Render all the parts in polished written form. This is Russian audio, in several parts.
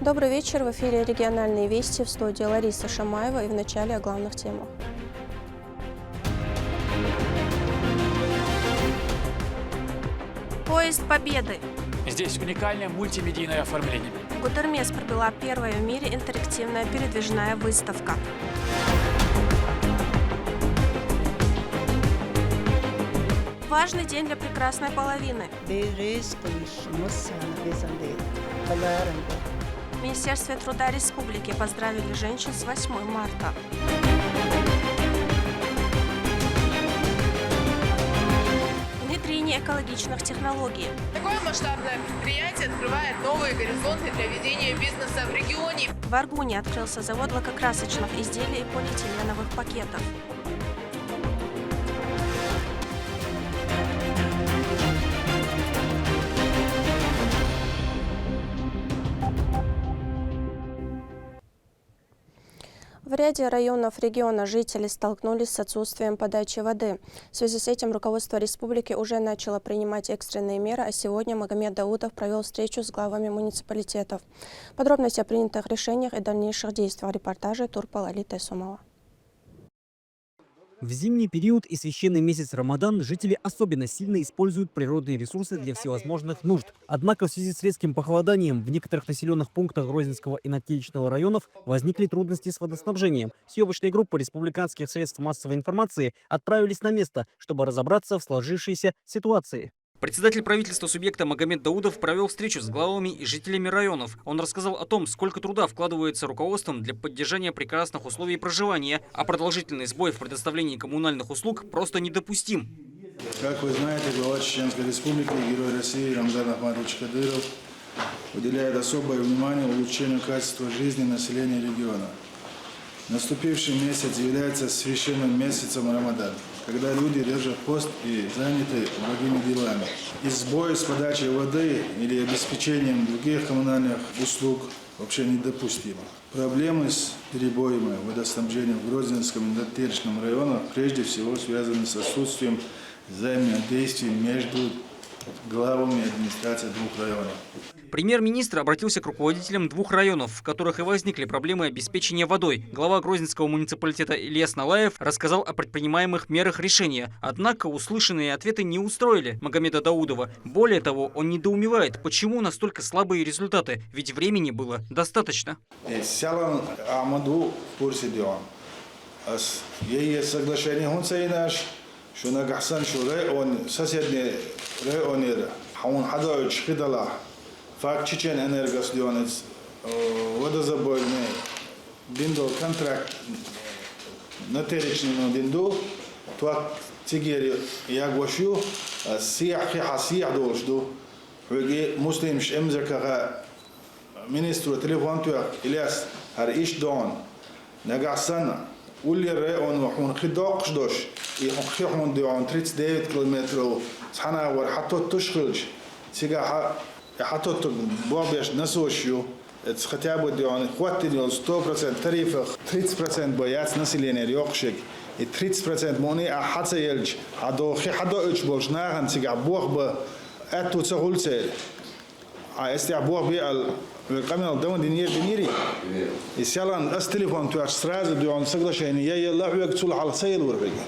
Добрый вечер. В эфире региональные вести, в студии Лариса Шамаева, и в начале о главных темах. Поезд Победы. Здесь уникальное мультимедийное оформление. Гудермес провела первая в мире интерактивная передвижная выставка. Важный день для прекрасной половины. В Министерстве труда республики поздравили женщин с 8 марта. Внедрение экологичных технологий. Такое масштабное предприятие открывает новые горизонты для ведения бизнеса в регионе. В Аргуне открылся завод лакокрасочных изделий и полиэтиленовых пакетов. В ряде районов региона жители столкнулись с отсутствием подачи воды. В связи с этим руководство республики уже начало принимать экстренные меры, а сегодня Магомед Даудов провел встречу с главами муниципалитетов. Подробности о принятых решениях и дальнейших действиях в репортаже Турпал Али Тайсумова. В зимний период и священный месяц Рамадан жители особенно сильно используют природные ресурсы для всевозможных нужд. Однако в связи с резким похолоданием в некоторых населенных пунктах Грозненского и Нательчного районов возникли трудности с водоснабжением. Съемочные группы республиканских средств массовой информации отправились на место, чтобы разобраться в сложившейся ситуации. Председатель правительства субъекта Магомед Даудов провел встречу с главами и жителями районов. Он рассказал о том, сколько труда вкладывается руководством для поддержания прекрасных условий проживания, а продолжительный сбой в предоставлении коммунальных услуг просто недопустим. Как вы знаете, глава Чеченской республики, герой России Рамзан Ахматович Кадыров уделяет особое внимание улучшению качества жизни населения региона. Наступивший месяц является священным месяцем Рамадан, когда люди держат пост и заняты благими делами. И сбой с подачей воды или обеспечением других коммунальных услуг вообще недопустимо. Проблемы с перебоями водоснабжения в Грозненском и Нательчном районах прежде всего связаны с отсутствием взаимодействия между главами администрации двух районов. Премьер-министр обратился к руководителям двух районов, в которых и возникли проблемы обеспечения водой. Глава Грозненского муниципалитета Ильяс Налаев рассказал о предпринимаемых мерах решения. Однако услышанные ответы не устроили Магомеда Даудова. Более того, он недоумевает, почему настолько слабые результаты, ведь времени было достаточно. Факт Чечен Энергос дионец водозабойный диндо контракт натеричный диндо туак тигери ягошу сиахи хасиах должду веги муслимш эмзакага министру телефон туак Ильяс хариш дон нагасана улли реон вахун خداقش دوش يخيحون ديون 39 كيلومتر سحنا ور حتى تشغلش سيجا حطوا بوابيش نسوشيو хотя бы он хватит 100% тарифов 30% боец населения рёкшик и 30% мони а хацелж а до хадоч больше наган сига бог бы эту цегульцель а если бог би ал камел дом динери и сялан с телефон туаш сразу он соглашение я елла векцул على сейл урбеги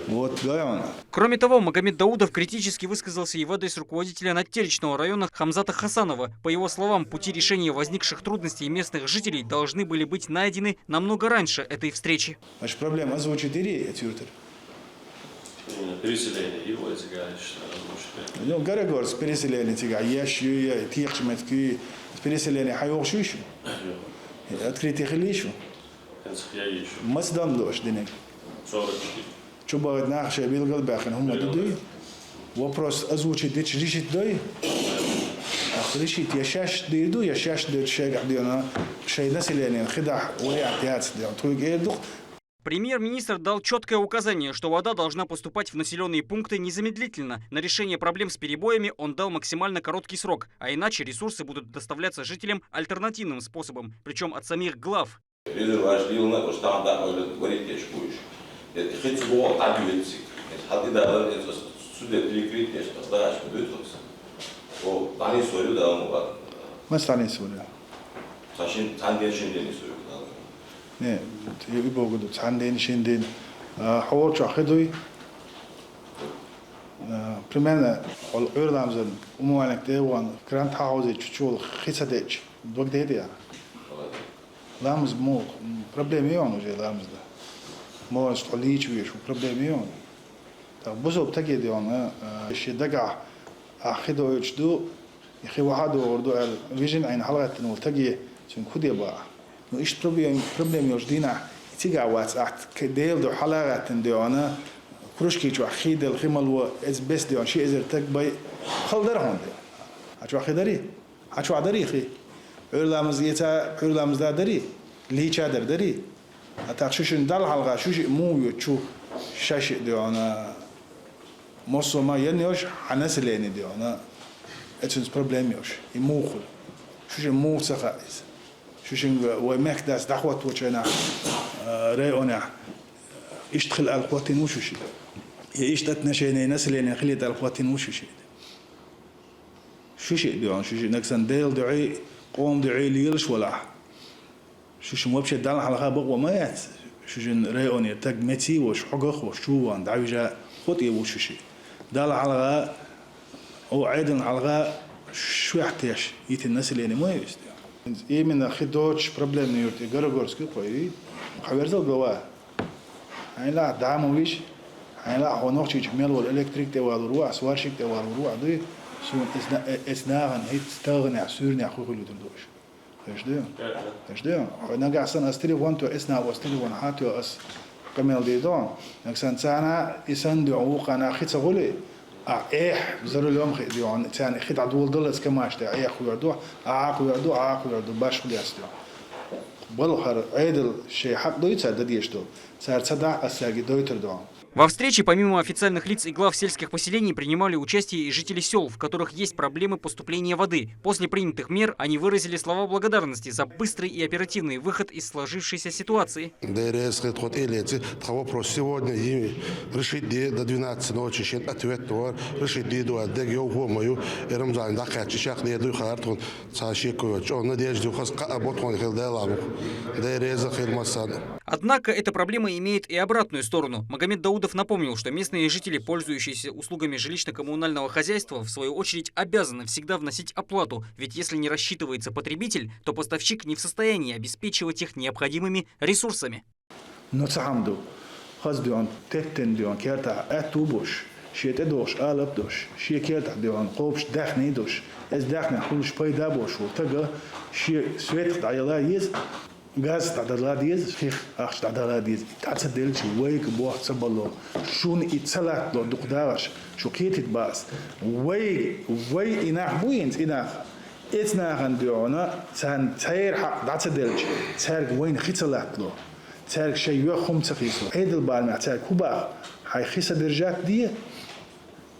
вот, да. Кроме того, Магомед Даудов критически высказался и в адрес руководителя Нательчного района Хамзата Хасанова. По его словам, пути решения возникших трудностей местных жителей должны были быть найдены намного раньше этой встречи. Ваша проблема озвучит Тюртер. Переселение его озвучит. Ну, Гарагорс, переселение тига, ящую, тихчметки, переселение хайошушу. Открытый хилишу. Масдан дождь денег. 44. شو بغيت ناقش بيلقى باخن هم ضدي вопрос озвучить дичь решить дай решить яшаш дойду яшаш дойду шег عدينا شيء население خدع ولا احتياج ده Премьер-министр дал четкое указание, что вода должна поступать в населенные пункты незамедлительно. На решение проблем с перебоями он дал максимально короткий срок, а иначе ресурсы будут доставляться жителям альтернативным способом, причем от самих глав. خدت بوع تعبيرتك حد ده سود الكريت يا استاذ وطعني سوري ده ما استعني سوريا 사실 잔디에 신뢰는 있어요. 네 여기 보고도 잔데니 신데니 حوار شو خدوي primena ol ördamzın umuanek devan grant house çuçul xisadiç dog dedi ya lamız mo problemi yok o lamızda mo stoliç bir şu problemi yok ta buzo btagi de ona şidaga axido ölçdü يخي واحد وردو الفيجن عين حلقة نلتقي سنكود يبا نو إيش problem يوجدينا تيجا واتس كديل دو حلقة دو أنا كروشكي جو أخيد الخمل و إز بس دو شيء إزر تك باي خلدر هون دو أشوا خدري أشوا دري خي أولامز يتا أولامز دا دري ليه شادر دري أتاخشون دال حلقة شو شيء مو يشو شاش دو أنا مصر ما ينيوش حنسليني دو أنا اتسنس problem يوش يموخل شوش مو سخائز شوش وماك داس دعوة وجنا رأينا يشتغل القواتين وشوش يشتت نشيني نسلين خليت القواتين وشوش شوش ديون شوش نكسن ديل دعي قوم دعي ليلش ولا شوش مو بشي دال على غاب وما يات شوش رأينا تج متي وش حقق وشو عند عوجة خطي وشوش دال على أو عيدن على شو يحتاج يت الناس اللي يعني ما يستوي. إيه من خدوش problem نيورتي جرجورس كوي خبرت الجوا. هاي لا دعم ويش هاي لا هو نوع شيء جميل والإلكتريك توا الروح سوار شيء توا الروح ده شو إسناعن هيت تغني عسورني أخوه اللي تردوش. إيش ده؟ أنا قاعد سنة أستري وانتو إسنا وأستري وانحاتو أس كمل ديدون. نكسن سنة إسن دعوق أنا خيت سقولي. إيه بزرو اليوم خديون تاني خد عدول دولس كماش ده إيه خوي عدو عاقو عدو باش خدي أستيو بالخر عيد الشيء حق دويتر دديش دو صار تصدق أساقي دويتر دو. Во встрече помимо официальных лиц и глав сельских поселений принимали участие и жители сел, в которых есть проблемы поступления воды. После принятых мер они выразили слова благодарности за быстрый и оперативный выход из сложившейся ситуации. Сегодня решить до 12 ночи, ответ решить до отдел мою и Рамзан да хочу шах не до хартон сашику он надежду хас работон хилдалам да реза хилмасан. Однако эта проблема имеет и обратную сторону. Магомед Даудов напомнил, что местные жители, пользующиеся услугами жилищно-коммунального хозяйства, в свою очередь обязаны всегда вносить оплату, ведь если не рассчитывается потребитель, то поставщик не в состоянии обеспечивать их необходимыми ресурсами. شيء تدوش آلب دوش شيء كيرت عديوان قوبش داخني دوش إز داخني حولش بايدا بوش وتجا شيء سويت عيلا يز غاز تعدلات يز خيخ أخش تعدلات يز تعتدل شو ويك بوح تبلو شون يتسلط لو دقدارش شو كيتت باس وي إناح بوينت إناح إتنا عندنا سان تير حق تعتدل تير وين خيتسلط له تير شيء يخم تخيسه عيد البالمع تير كوبا هاي خيسة درجات دي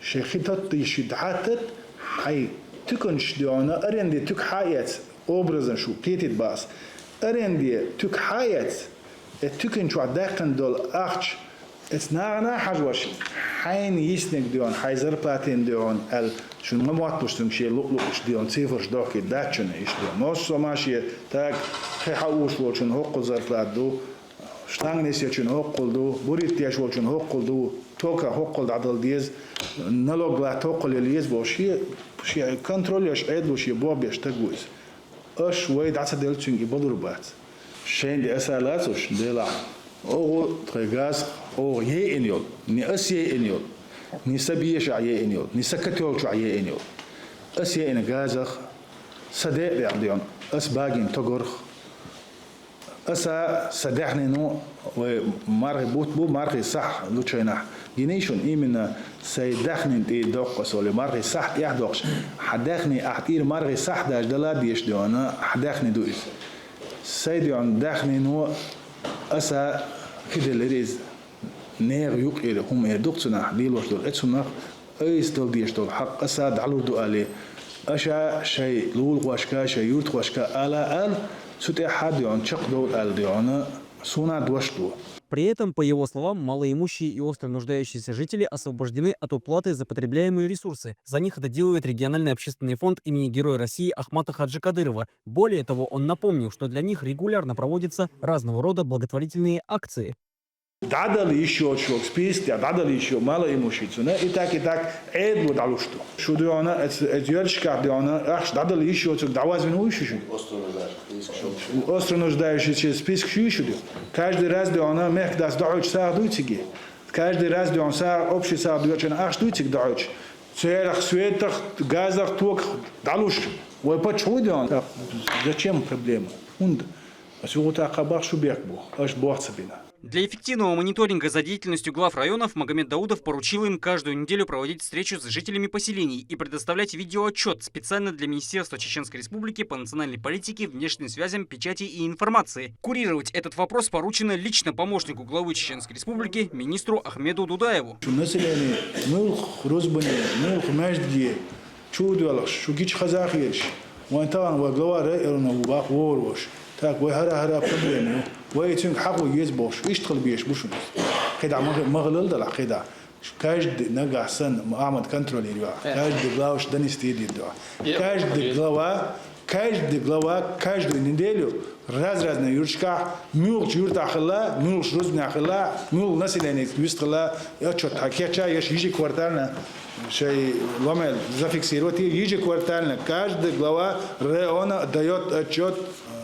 شيء خيطت يشد حاتت هاي تكونش ديونا أرندي تك حياة أبرزن شو كيتت باس أرندي تك حياة تكون شو عداقن دول أخش اتناغنا حجوش حين يسنك ديون هاي زرباتين ديون ال شو ما مواتوشتم شيء لقلقش ديون صفرش دوكي داتشن إيش ديون نص ماشي تاك خي حوش وشن هقل زربات دو شتانغنيس يشون هقل دو بريت يشون شون هقل دو توكا هقل عدل ديز نلوغ لا توقل اليز بوشي شي كنترول يش عيد وشي بوب يشتغوز اش ويد عسدل تشين يبدربات شين دي اسالاتوش ديلا او تريغاس او يه انيول ني اسي انيول ني سبيش عيه انيول ني سكتول شو عيه انيول اسي ان غازخ صديق يعديون اس باغين تغرخ أسا صدقني إنه ومارغي بوت مارغي صح لوتشينح جينيشون إيمنا سيدخني تي دوقس ولا مارغي صح يحدقش حدخني أحتير مارغي صح داش دلاد يشدو أنا حدخني دويس سيدي عن دخني إنه أسا كده لريز نير يقير هم يدقسنا ليل وشدول اتسنا أيس دل ديشدول حق أسا دعلو دؤالي أشا شيء لول واشكا شيء يورت واشكا آلا آل سوت أحد يعن شق دول آل ديانا суна дуашту. При этом, по его словам, малоимущие и остро нуждающиеся жители освобождены от уплаты за потребляемые ресурсы. За них это делает региональный общественный фонд имени Героя России Ахмата Хаджи Кадырова. Более того, он напомнил, что для них регулярно проводятся разного рода благотворительные акции. Дадали еще чок список, дадали еще мало имущества, и так эд вот алушту. Шуду она, это юрчка, она, ах, дадали еще чок, давай винующий. Остро нуждающийся список шушу. Каждый раз она мех даст дочь сахдуйте. Каждый раз он са общий сахдуйте, ах, дуйте дочь. Церах, светах, газах, ток, далуш. Ой, почему он? Зачем проблема? Он, а сегодня акабах шубек был, аж бахцабина. Для эффективного мониторинга за деятельностью глав районов Магомед Даудов поручил им каждую неделю проводить встречу с жителями поселений и предоставлять видеоотчет специально для Министерства Чеченской Республики по национальной политике, внешним связям, печати и информации. Курировать этот вопрос поручено лично помощнику главы Чеченской Республики, министру Ахмеду Дудаеву. Так, вы хара проблему. Вы тюнг хаву есть бош, иштхал беш бушун. Когда махлал дала когда. Каждый нагасан Мухаммад контролирует. Каждый глава данистирует. Каждый глава, каждую неделю разные юрчка, мюль юртахла, мюль рузняхла, мюль население вистхла, отчет хакеча, ежи квартально. Шей ломел зафиксировать ежеквартально. Каждая глава района дает отчет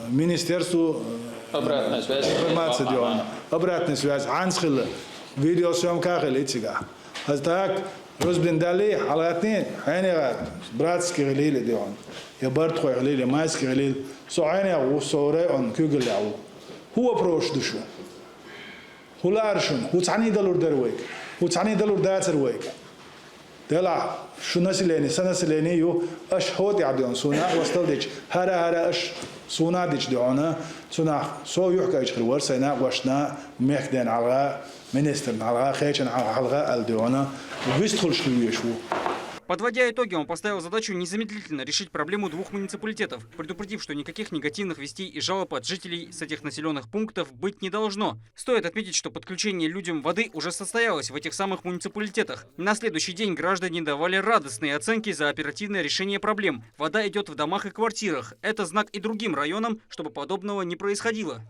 Министерству обратная связь. Информации делана. Обратная связь. Ансхила. Видеосъемка хилитига. А так разбендали, алатни, хайнега братские гилили делан. Я бартхой гилили, майские гилили. Соайнега усоре он кюгеляу. Хуа прош душу. Хуларшун. Хуцани далур дервейк. Хуцани далур дацервейк. دلا شو نسلني سنسلني يو أش هوت يعدون سونا وصل ديش هرا أش سونا ديش دعونا سونا سو يحكي إيش خلور سنا وشنا مخدن على министр على خيشن على حلقة الدعونا وبيستخل شو يشوف. Подводя итоги, он поставил задачу незамедлительно решить проблему двух муниципалитетов, предупредив, что никаких негативных вестей и жалоб от жителей с этих населенных пунктов быть не должно. Стоит отметить, что подключение людям воды уже состоялось в этих самых муниципалитетах. На следующий день граждане давали радостные оценки за оперативное решение проблем. Вода идет в домах и квартирах. Это знак и другим районам, чтобы подобного не происходило.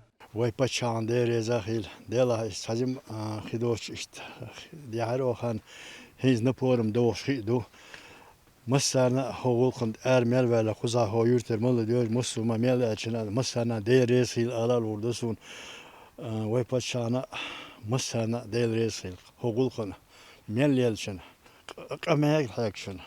مسنا حقوق ارمل ولا خزا هايرت مال دیوش مسلمان مال اچنا مسنا دیرسیل آلال وردسون و پشانا مسنا دیرسیل حقوقنا مال یلشن قماق حقشن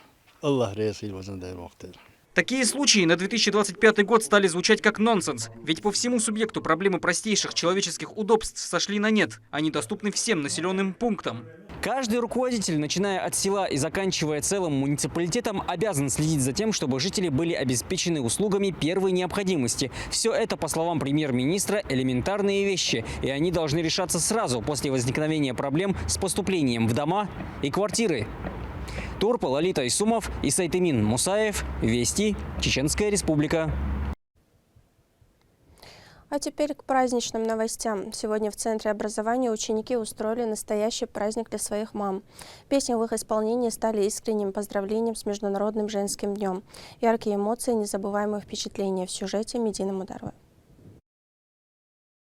الله رسیل وزن در وقت. Такие случаи на 2025 год стали звучать как нонсенс. Ведь по всему субъекту проблемы простейших человеческих удобств сошли на нет. Они доступны всем населенным пунктам. Каждый руководитель, начиная от села и заканчивая целым муниципалитетом, обязан следить за тем, чтобы жители были обеспечены услугами первой необходимости. Все это, по словам премьер-министра, элементарные вещи, и они должны решаться сразу после возникновения проблем с поступлением в дома и квартиры. Турпа, Лолита Исумов и Сайтымин Мусаев. Вести. Чеченская Республика. А теперь к праздничным новостям. Сегодня в Центре образования ученики устроили настоящий праздник для своих мам. Песни в их исполнении стали искренним поздравлением с Международным женским днем. Яркие эмоции, незабываемые впечатления в сюжете Медины Мударовой.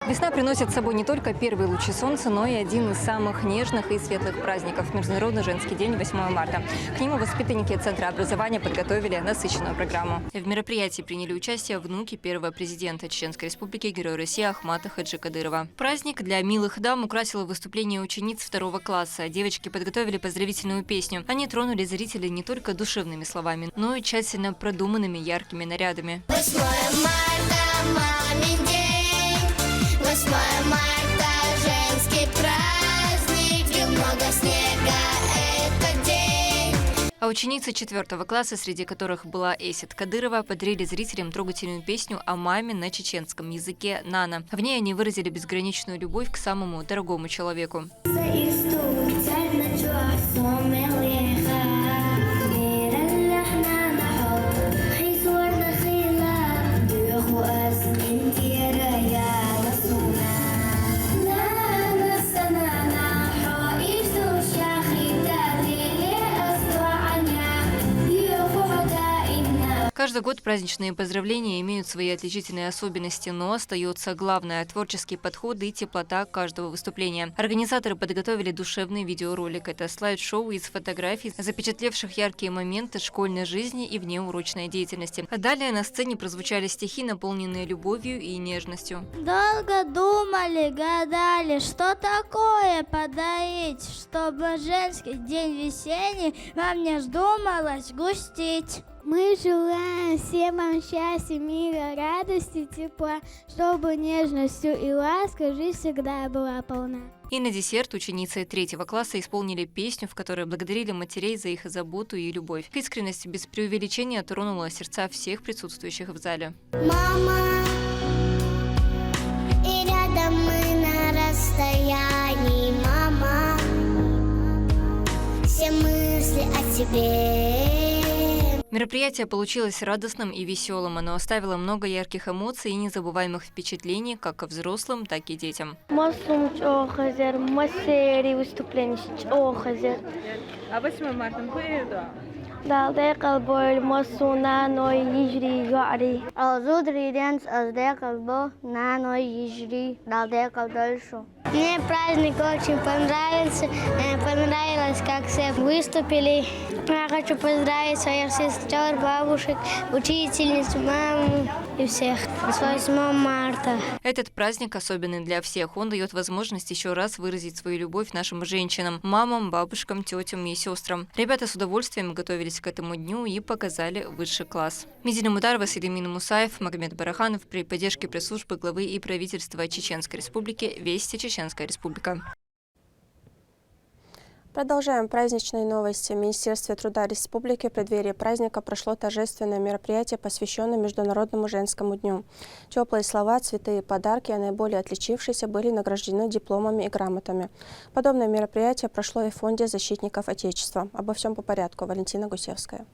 Весна приносит с собой не только первые лучи солнца, но и один из самых нежных и светлых праздников – Международный женский день 8 марта. К нему воспитанники Центра образования подготовили насыщенную программу. В мероприятии приняли участие внуки первого президента Чеченской Республики, Героя России Ахмата Хаджи Кадырова. Праздник для милых дам украсило выступление учениц 2 класса. Девочки подготовили поздравительную песню. Они тронули зрителей не только душевными словами, но и тщательно продуманными яркими нарядами. 8 марта – женский праздник, и много снега этот день. А ученицы 4 класса, среди которых была Эсет Кадырова, подарили зрителям трогательную песню о маме на чеченском языке «Нана». В ней они выразили безграничную любовь к самому дорогому человеку. Каждый год праздничные поздравления имеют свои отличительные особенности, но остается главное – творческий подход и теплота каждого выступления. Организаторы подготовили душевный видеоролик. Это слайд-шоу из фотографий, запечатлевших яркие моменты школьной жизни и внеурочной деятельности. А далее на сцене прозвучали стихи, наполненные любовью и нежностью. Долго думали, гадали, что такое подарить, чтобы женский день весенний вам не вздумалось густить. Мы желаем всем вам счастья, мира, радости, тепла, чтобы нежностью и лаской жизнь всегда была полна. И на десерт ученицы 3-го класса исполнили песню, в которой благодарили матерей за их заботу и любовь. Искренность без преувеличения тронула сердца всех присутствующих в зале. Мама, и рядом мы на расстоянии, мама, все мысли о тебе. Мероприятие получилось радостным и веселым. Оно оставило много ярких эмоций и незабываемых впечатлений как взрослым, так и детям. Выступление А 8 марта поеду? دقيقة المصو نانو يجري يعري أزود ريدنس أصدق البو نانو يجري دقيقة дальше. Мне праздник очень понравился. Понравилось, как все выступили. Я хочу поздравить своих сестер, бабушек, учительниц, маму и всех с 8 марта. Этот праздник особенный для всех. Он дает возможность еще раз выразить свою любовь нашим женщинам, мамам, бабушкам, тетям и сестрам. Ребята с удовольствием готовились к этому дню и показали высший класс. Медина Мударова, Селимин Мусаев, Магомед Бараханов при поддержке пресс-службы главы и правительства Чеченской Республики «Вести Чеченская Республика». Продолжаем праздничные новости. В Министерстве труда Республики в преддверии праздника прошло торжественное мероприятие, посвященное Международному женскому дню. Теплые слова, цветы и подарки, а наиболее отличившиеся были награждены дипломами и грамотами. Подобное мероприятие прошло и в Фонде защитников Отечества. Обо всем по порядку. Валентина Гусевская.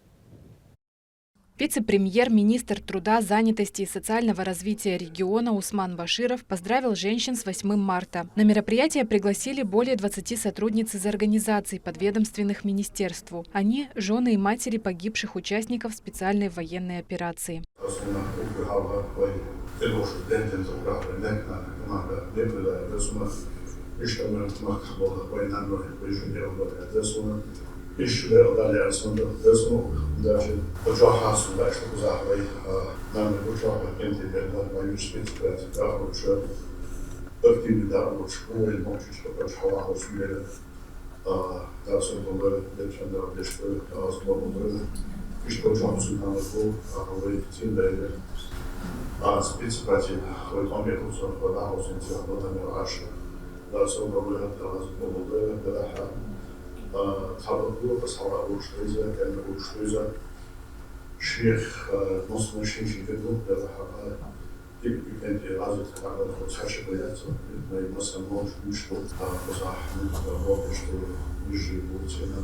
Вице-премьер-министр труда, занятости и социального развития региона Усман Баширов поздравил женщин с 8 марта. На мероприятие пригласили более 20 сотрудниц из организаций, подведомственных министерству. Они – жены и матери погибших участников специальной военной операции. işçiler adaylı arasında desondaşı ocağı hasılda işte bu zahvayı namı ocağı kendilerine ve yüzbet ve davranışı aktivli davranış bu el maçı çok hava hoşları daha sonra bunları depremde deşte azma bunları işte ocağı sunanı bu havayı timdeydi спецоперации в Америке sonra daha olsun cevaplarına karşı daha sonra bunları azma bunları daha تعرضوا تصور أوشتريزا كان أوشتريزا شيخ نص ماشين شيكتو ده حقا يمكن كان إرادة تعرض خمسة بيات ما مثلا موش مشتو بصح من موش مشتو يجي بوتينا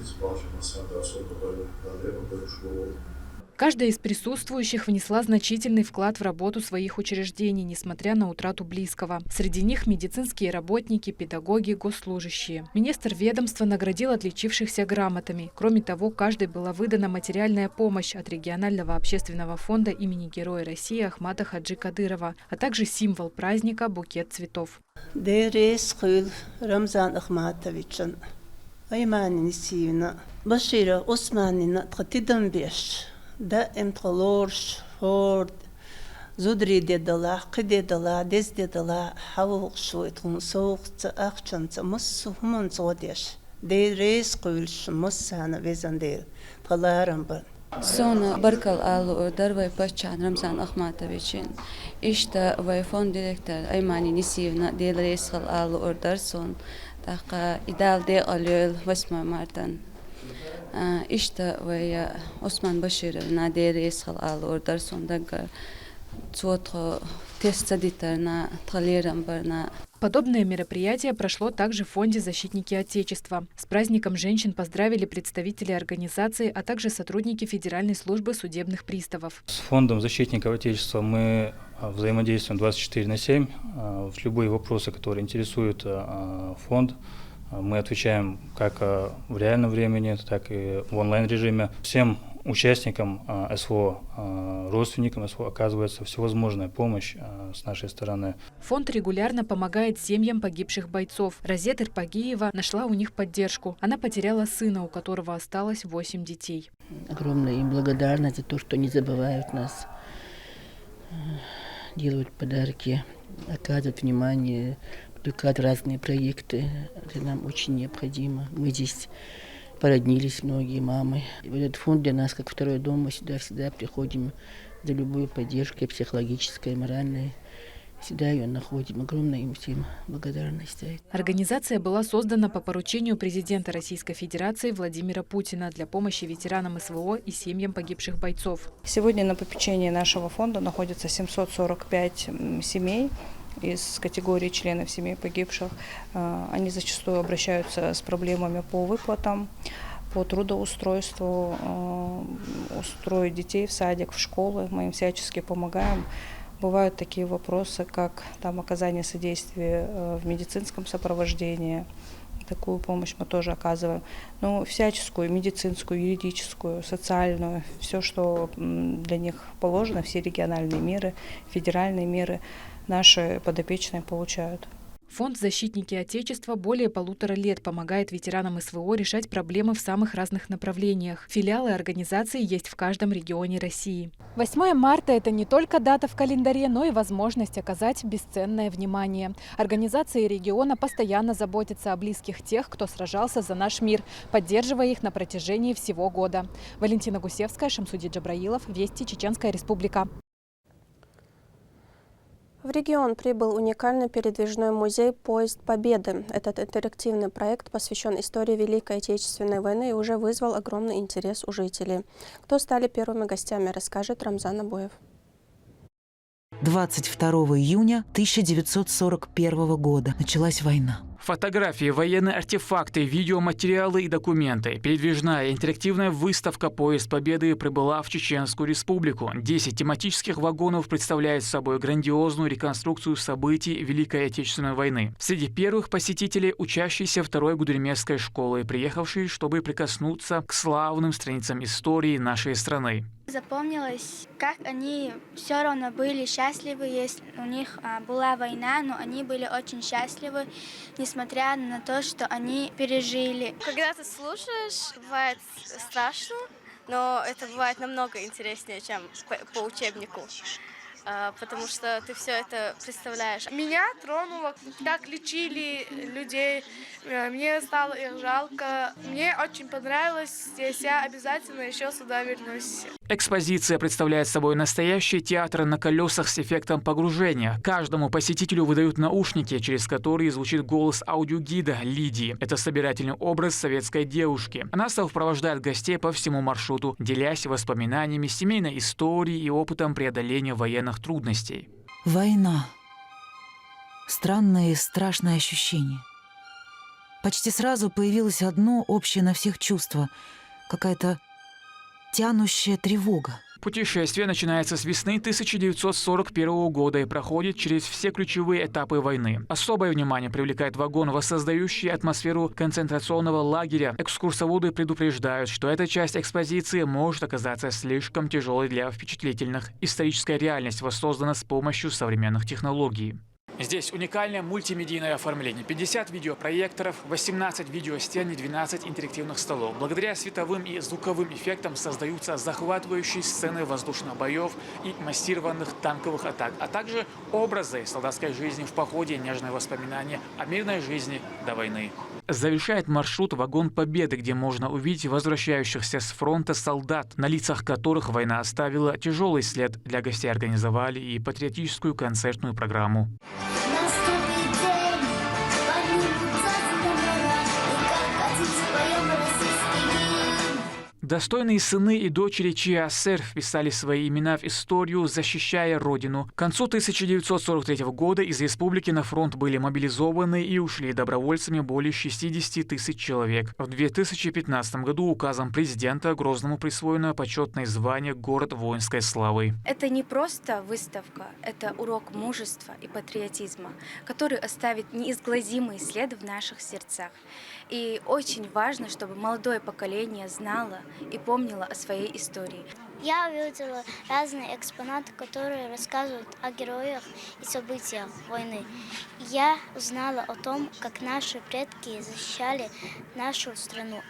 إسباش مثلا صوت ده Каждая из присутствующих внесла значительный вклад в работу своих учреждений, несмотря на утрату близкого. Среди них медицинские работники, педагоги, госслужащие. Министр ведомства наградил отличившихся грамотами. Кроме того, каждой была выдана материальная помощь от регионального общественного фонда имени Героя России Ахмата Хаджи Кадырова, а также символ праздника – букет цветов. ده امتغلورش فورد زودري ديدلا قديدلا ديز ديدلا حوق شويتون سوق تأخشن تمس همون زوديش دي ريس قولش مسانا ويزنديل طلارن بن Sonra barkal alı ordar ve paşçan Ramzan Ahmatoviç'in işte ve fond direktör Aymani Nisivna del resal alı ordar son taqa idal de alıyor 8 Mart'tan İşte ve Osman Bashirov na deres hal al ordar sondaga цотро тестадитарна троллерам барна. Подобное мероприятие прошло также в Фонде «Защитники Отечества». С праздником женщин поздравили представители организации, а также сотрудники Федеральной службы судебных приставов. С Фондом «Защитников Отечества» мы взаимодействуем 24/7. В любые вопросы, которые интересуют фонд, мы отвечаем как в реальном времени, так и в онлайн-режиме. Всем участникам СВО, родственникам СВО оказывается всевозможная помощь с нашей стороны. Фонд регулярно помогает семьям погибших бойцов. Разет Ирпагиева нашла у них поддержку. Она потеряла сына, у которого осталось 8 детей. Огромная им благодарность за то, что не забывают нас, делают подарки, оказывают внимание, привлекают разные проекты. Это нам очень необходимо. Мы здесь породнились, многие мамы. И этот фонд для нас как второй дом. Мы сюда всегда приходим за любой поддержкой, психологической, моральной. Всегда ее находим. Огромная им всем благодарность. Организация была создана по поручению президента Российской Федерации Владимира Путина для помощи ветеранам СВО и семьям погибших бойцов. Сегодня на попечении нашего фонда находится 745 семей из категории членов семей погибших. Они зачастую обращаются с проблемами по выплатам, по трудоустройству, устроить детей в садик, в школы. Мы им всячески помогаем. Бывают такие вопросы, как там оказание содействия в медицинском сопровождении. Такую помощь мы тоже оказываем. Ну, всяческую, медицинскую, юридическую, социальную, все, что для них положено, все региональные меры, федеральные меры наши подопечные получают. Фонд «Защитники Отечества» более 1,5 лет помогает ветеранам СВО решать проблемы в самых разных направлениях. Филиалы организации есть в каждом регионе России. 8 марта – это не только дата в календаре, но и возможность оказать бесценное внимание. Организации региона постоянно заботятся о близких тех, кто сражался за наш мир, поддерживая их на протяжении всего года. Валентина Гусевская, Шамсуди Джабраилов, Вести, Чеченская Республика. В регион прибыл уникальный передвижной музей «Поезд Победы». Этот интерактивный проект посвящен истории Великой Отечественной войны и уже вызвал огромный интерес у жителей. Кто стали первыми гостями, расскажет Рамзан Абоев. 22 июня 1941 года началась война. Фотографии, военные артефакты, видеоматериалы и документы. Передвижная интерактивная выставка «Поезд Победы» прибыла в Чеченскую Республику. 10 тематических вагонов представляют собой грандиозную реконструкцию событий Великой Отечественной войны. Среди первых посетителей учащиеся второй Гудеремесской школы, приехавшие, чтобы прикоснуться к славным страницам истории нашей страны. Запомнилось, как они все равно были счастливы, если у них была война, но они были очень счастливы, несмотря на то, что они пережили. Когда ты слушаешь, бывает страшно, но это бывает намного интереснее, чем по учебнику, потому что ты все это представляешь. Меня тронуло, как лечили людей, мне стало их жалко. Мне очень понравилось здесь, я обязательно еще сюда вернусь. Экспозиция представляет собой настоящий театр на колесах с эффектом погружения. Каждому посетителю выдают наушники, через которые звучит голос аудиогида Лидии. Это собирательный образ советской девушки. Она сопровождает гостей по всему маршруту, делясь воспоминаниями, семейной историей и опытом преодоления военных трудностей. Война. Странное и страшное ощущение. Почти сразу появилось одно общее на всех чувство. Какая-то тянущая тревога. Путешествие начинается с весны 1941 года и проходит через все ключевые этапы войны. Особое внимание привлекает вагон, воссоздающий атмосферу концентрационного лагеря. Экскурсоводы предупреждают, что эта часть экспозиции может оказаться слишком тяжелой для впечатлительных. Историческая реальность воссоздана с помощью современных технологий. Здесь уникальное мультимедийное оформление. 50 видеопроекторов, 18 видеостен и 12 интерактивных столов. Благодаря световым и звуковым эффектам создаются захватывающие сцены воздушных боев и массированных танковых атак, а также образы солдатской жизни в походе, нежные воспоминания о мирной жизни до войны. Завершает маршрут вагон Победы, где можно увидеть возвращающихся с фронта солдат, на лицах которых война оставила тяжелый след. Для гостей организовали и патриотическую концертную программу. Достойные сыны и дочери ЧССР вписали свои имена в историю, защищая Родину. К концу 1943 года из республики на фронт были мобилизованы и ушли добровольцами более 60 тысяч человек. В 2015 году указом президента Грозному присвоено почетное звание «Город воинской славы». Это не просто выставка, это урок мужества и патриотизма, который оставит неизгладимый след в наших сердцах. И очень важно, чтобы молодое поколение знало, и помнила о своей истории. Я увидела разные экспонаты, которые рассказывают о героях и событиях войны. Я узнала о том, как наши предки защищали нашу страну.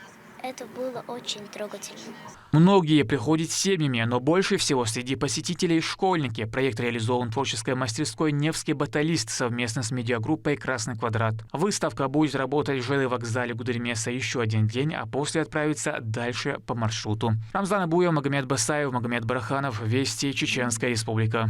Это было очень трогательно. Многие приходят с семьями, но больше всего среди посетителей школьники. Проект реализован в творческой мастерской «Невский баталист» совместно с медиагруппой «Красный квадрат». Выставка будет работать в ЖД-вокзале Гудеримеса еще один день, а после отправиться дальше по маршруту. Рамзан Абуев, Магомед Басаев, Магомед Бараханов. Вести, Чеченская Республика.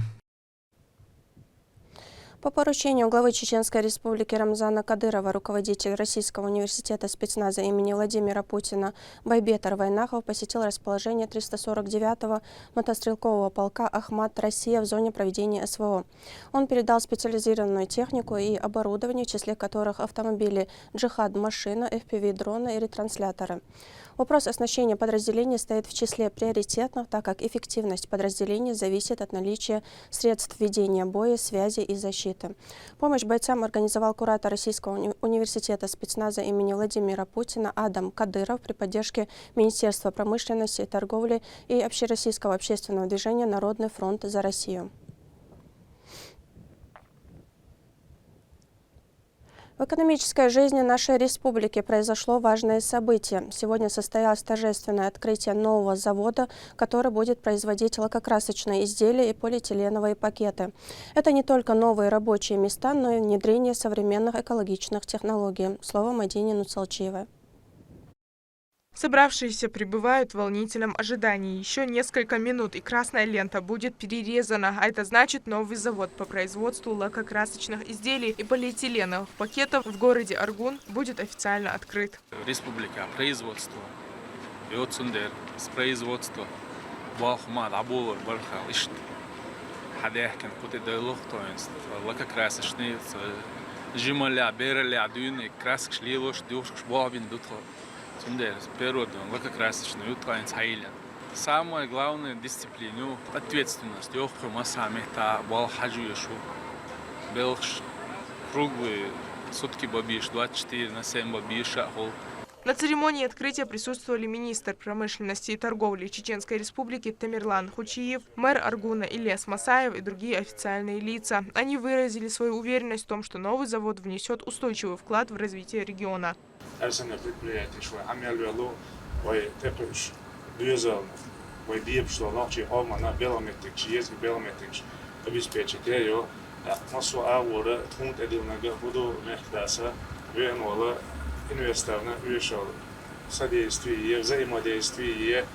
По поручению главы Чеченской Республики Рамзана Кадырова, руководитель Российского университета спецназа имени Владимира Путина Байбетар Вайнахов посетил расположение 349-го мотострелкового полка «Ахмат Россия» в зоне проведения СВО. Он передал специализированную технику и оборудование, в числе которых автомобили «Джихад», машина, FPV-дроны и ретрансляторы. Вопрос оснащения подразделений стоит в числе приоритетных, так как эффективность подразделений зависит от наличия средств ведения боя, связи и защиты. Помощь бойцам организовал куратор Российского университета спецназа имени Владимира Путина Адам Кадыров при поддержке Министерства промышленности и торговли и Общероссийского общественного движения «Народный фронт за Россию». В экономической жизни нашей республики произошло важное событие. Сегодня состоялось торжественное открытие нового завода, который будет производить лакокрасочные изделия и полиэтиленовые пакеты. Это не только новые рабочие места, но и внедрение современных экологичных технологий. Слово Мадине Нуцалчиевой. Собравшиеся пребывают в волнительном ожидании. Еще несколько минут, и красная лента будет перерезана. А это значит, новый завод по производству лакокрасочных изделий и полиэтиленовых пакетов в городе Аргун будет официально открыт. Республика производства. Йоцундер с производства. Вахмад Абулар Бархал Ишт. Хадяхкин Кутедайлух Тоинст. Лакокрасочные жималя, береля, дюны, красок шлилош, дюшк, шбабин, дутхо. Самое главное – дисциплину, ответственность. Круглые сутки бабиш, 24/7 бабиш. На церемонии открытия присутствовали министр промышленности и торговли Чеченской Республики Тамерлан Хучиев, мэр Аргуна Ильяс Масаев и другие официальные лица. Они выразили свою уверенность в том, что новый завод внесет устойчивый вклад в развитие региона. Содействие, взаимодействие,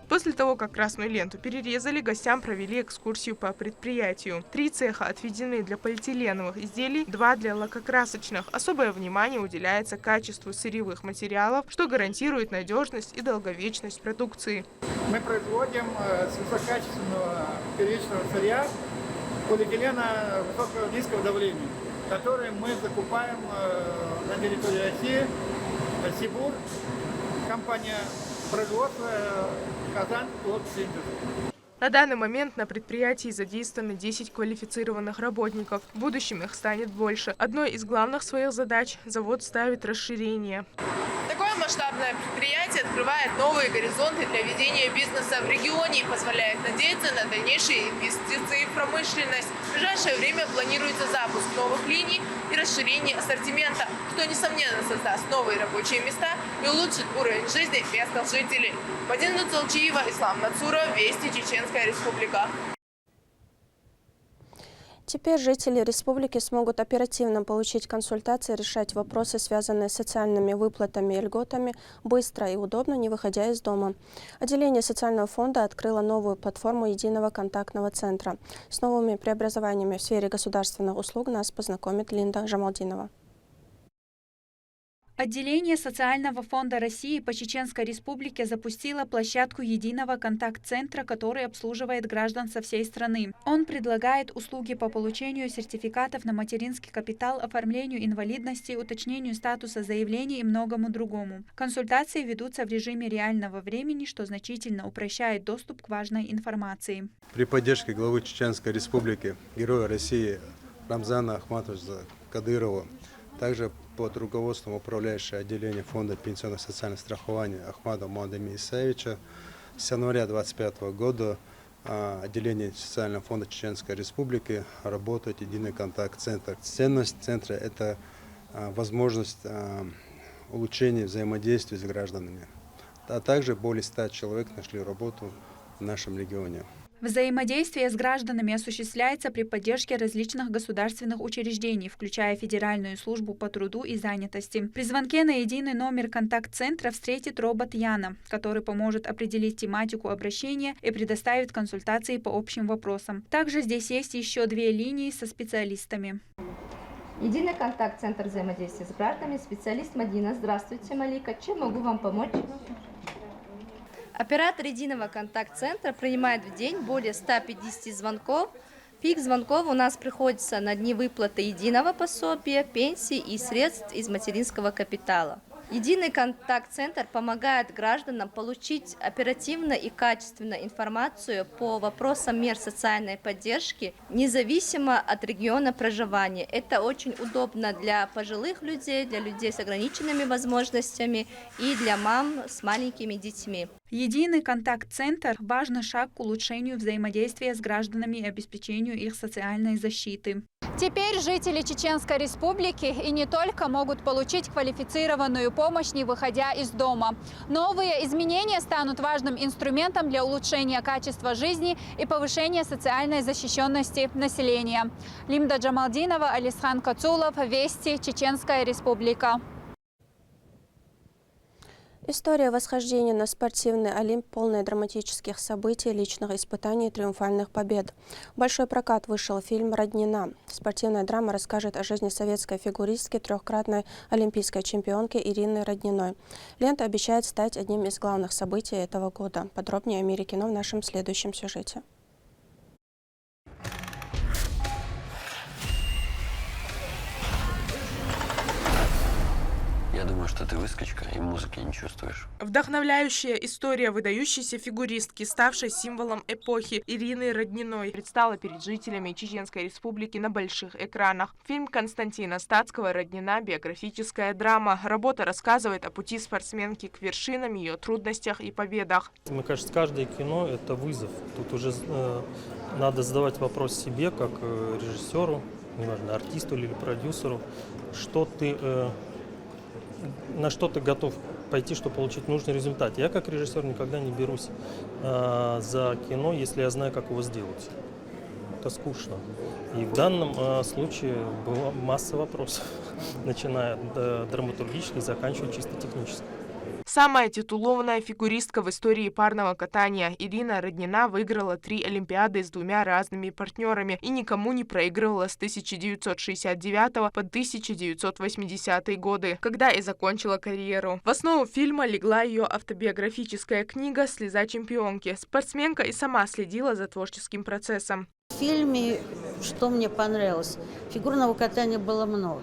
После того, как красную ленту перерезали, гостям провели экскурсию по предприятию. 3 цеха отведены для полиэтиленовых изделий, 2 для лакокрасочных. Особое внимание уделяется качеству сырьевых материалов, что гарантирует надежность и долговечность продукции. Мы производим с высококачественного первичного сырья полиэтилена высокого низкого давления, который мы закупаем на территории России. Сибур, компания производства Казань Лотсинтез. На данный момент на предприятии задействованы 10 квалифицированных работников. В будущем их станет больше. Одной из главных своих задач завод ставит расширение. Такое масштабное предприятие открывает новые горизонты для ведения бизнеса в регионе и позволяет надеяться на дальнейшие инвестиции в промышленность. В ближайшее время планируется запуск новых линий и расширение ассортимента, что, несомненно, создаст новые рабочие места и улучшит уровень жизни местных жителей. Мадина Нуцалчиева, Ислам Нацуров, Вести, Чеченская Республика. Теперь жители республики смогут оперативно получить консультации, решать вопросы, связанные с социальными выплатами и льготами, быстро и удобно, не выходя из дома. Отделение социального фонда открыло новую платформу единого контактного центра. С новыми преобразованиями в сфере государственных услуг нас познакомит Линда Жамалдинова. Отделение Социального фонда России по Чеченской Республике запустило площадку единого контакт-центра, который обслуживает граждан со всей страны. Он предлагает услуги по получению сертификатов на материнский капитал, оформлению инвалидности, уточнению статуса заявлений и многому другому. Консультации ведутся в режиме реального времени, что значительно упрощает доступ к важной информации. При поддержке главы Чеченской Республики, героя России Рамзана Ахматовича Кадырова, также под руководством управляющего отделения Фонда пенсионно-социального страхования Ахмада Муадами Исаевича с января 2025 года отделение Социального фонда Чеченской Республики работает единый контакт-центр. Ценность центра – это возможность улучшения взаимодействия с гражданами. А также более 100 человек нашли работу в нашем регионе. Взаимодействие с гражданами осуществляется при поддержке различных государственных учреждений, включая Федеральную службу по труду и занятости. При звонке на единый номер контакт-центра встретит робот Яна, который поможет определить тематику обращения и предоставит консультации по общим вопросам. Также здесь есть еще 2 линии со специалистами. Единый контакт-центр взаимодействия с гражданами, специалист Мадина. Здравствуйте, Малика. Чем могу вам помочь? Оператор единого контакт-центра принимает в день более 150 звонков. Пик звонков у нас приходится на дни выплаты единого пособия, пенсии и средств из материнского капитала. Единый контакт-центр помогает гражданам получить оперативно и качественно информацию по вопросам мер социальной поддержки, независимо от региона проживания. Это очень удобно для пожилых людей, для людей с ограниченными возможностями и для мам с маленькими детьми. Единый контакт-центр – важный шаг к улучшению взаимодействия с гражданами и обеспечению их социальной защиты. Теперь жители Чеченской Республики и не только могут получить квалифицированную помощь, не выходя из дома. Новые изменения станут важным инструментом для улучшения качества жизни и повышения социальной защищенности населения. Лимда Джамалдинова, Алисхан Кацулов, Вести, Чеченская Республика. История восхождения на спортивный Олимп, полная драматических событий, личных испытаний и триумфальных побед. В большой прокат вышел фильм «Роднина». Спортивная драма расскажет о жизни советской фигуристки, 3-кратной олимпийской чемпионки Ирины Родниной. Лента обещает стать одним из главных событий этого года. Подробнее о мире кино в нашем следующем сюжете. Я думаю, что ты выскочка и музыки не чувствуешь. Вдохновляющая история выдающейся фигуристки, ставшей символом эпохи, Ирины Родниной, предстала перед жителями Чеченской Республики на больших экранах. Фильм Константина Статского «Роднина» – биографическая драма. Работа рассказывает о пути спортсменки к вершинам, ее трудностях и победах. Мне кажется, каждое кино – это вызов. Тут уже надо задавать вопрос себе, как режиссеру, неважно, артисту или продюсеру, на что ты готов пойти, чтобы получить нужный результат. Я как режиссер никогда не берусь за кино, если я знаю, как его сделать. Это скучно. И в данном случае была масса вопросов, начиная от драматургических, заканчивая чисто технически. Самая титулованная фигуристка в истории парного катания Ирина Роднина выиграла 3 Олимпиады с 2 разными партнерами и никому не проигрывала с 1969 по 1980 годы, когда и закончила карьеру. В основу фильма легла ее автобиографическая книга «Слеза чемпионки». Спортсменка и сама следила за творческим процессом. В фильме, что мне понравилось, фигурного катания было много.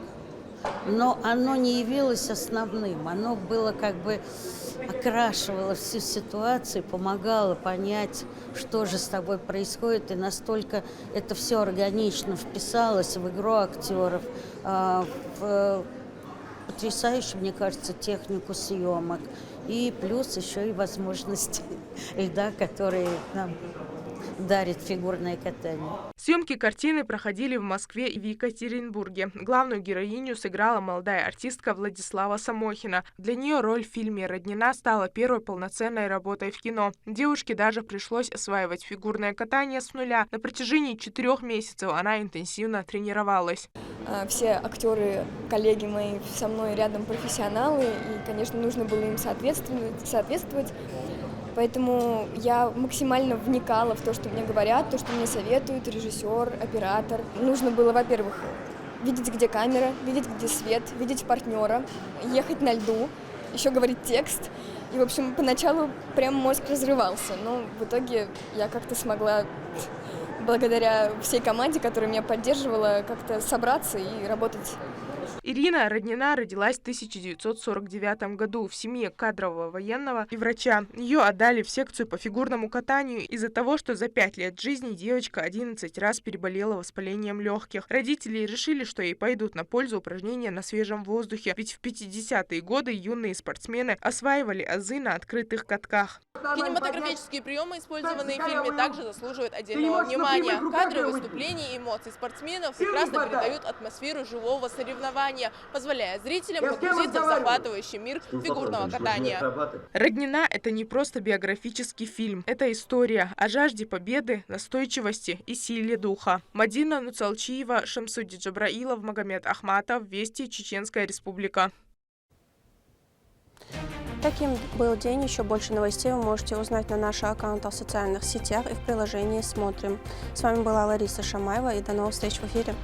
Но оно не явилось основным, оно было как бы окрашивало всю ситуацию, помогало понять, что же с тобой происходит, и настолько это все органично вписалось в игру актеров, в потрясающую, мне кажется, технику съемок, и плюс еще и возможности льда, которые нам дарит фигурное катание. Съемки картины проходили в Москве и в Екатеринбурге. Главную героиню сыграла молодая артистка Владислава Самохина. Для нее роль в фильме «Роднина» стала первой полноценной работой в кино. Девушке даже пришлось осваивать фигурное катание с нуля. На протяжении 4 месяцев она интенсивно тренировалась. Все актеры, коллеги мои со мной рядом профессионалы, и, конечно, нужно было им соответствовать. Поэтому я максимально вникала в то, что мне говорят, то, что мне советуют режиссер, оператор. Нужно было, во-первых, видеть, где камера, видеть, где свет, видеть партнера, ехать на льду, еще говорить текст. И, в общем, поначалу прям мозг разрывался, но в итоге я как-то смогла, благодаря всей команде, которая меня поддерживала, как-то собраться и работать Ирина Роднина родилась в 1949 году в семье кадрового военного и врача. Ее отдали в секцию по фигурному катанию из-за того, что за 5 лет жизни девочка 11 раз переболела воспалением легких. Родители решили, что ей пойдут на пользу упражнения на свежем воздухе, ведь в 50-е годы юные спортсмены осваивали азы на открытых катках. Кинематографические приемы, использованные в фильме, также заслуживают отдельного внимания. Кадры выступлений и эмоций спортсменов прекрасно передают атмосферу живого соревнования, позволяя зрителям погрузиться в захватывающий мир фигурного катания. «Роднина» — это не просто биографический фильм. Это история о жажде победы, настойчивости и силе духа. Мадина Нуцалчиева, Шамсудди Джабраилов, Магомед Ахматов. Вести, Чеченская Республика. Таким был день. Еще больше новостей вы можете узнать на наших аккаунтах в социальных сетях и в приложении «Смотрим». С вами была Лариса Шамаева, и до новых встреч в эфире.